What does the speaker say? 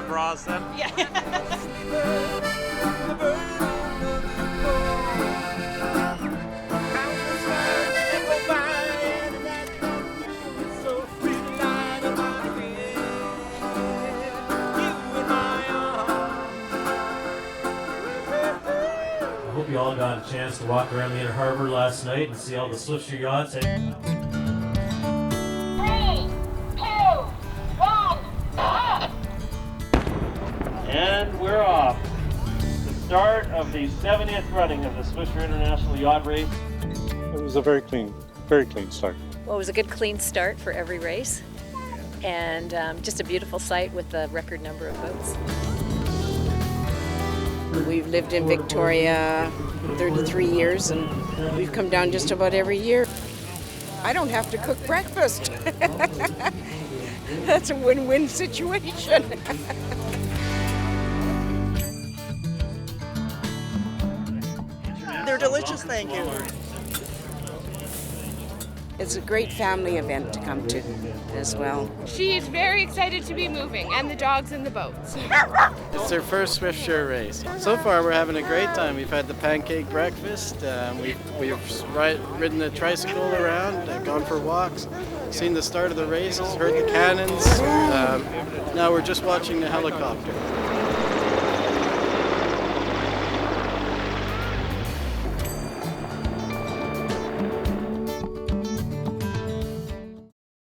bras then? Yeah. I hope you all got a chance to walk around the inner harbor last night and see all the Swiftsure yachts. And we're off. The start of the 70th running of the Swiftsure International Yacht Race. It was a very clean start. Well, it was a good clean start for every race, and just a beautiful sight with the record number of boats. We've lived in Victoria 33 years and we've come down just about every year. I don't have to cook breakfast. That's a win-win situation. They're delicious, thank you. It's a great family event to come to as well. She's very excited to be moving, and the dogs in the boats. It's their first Swiftsure race. So far we're having a great time. We've had the pancake breakfast, we've ridden a tricycle around, gone for walks, seen the start of the races, heard the cannons. Now we're just watching the helicopter.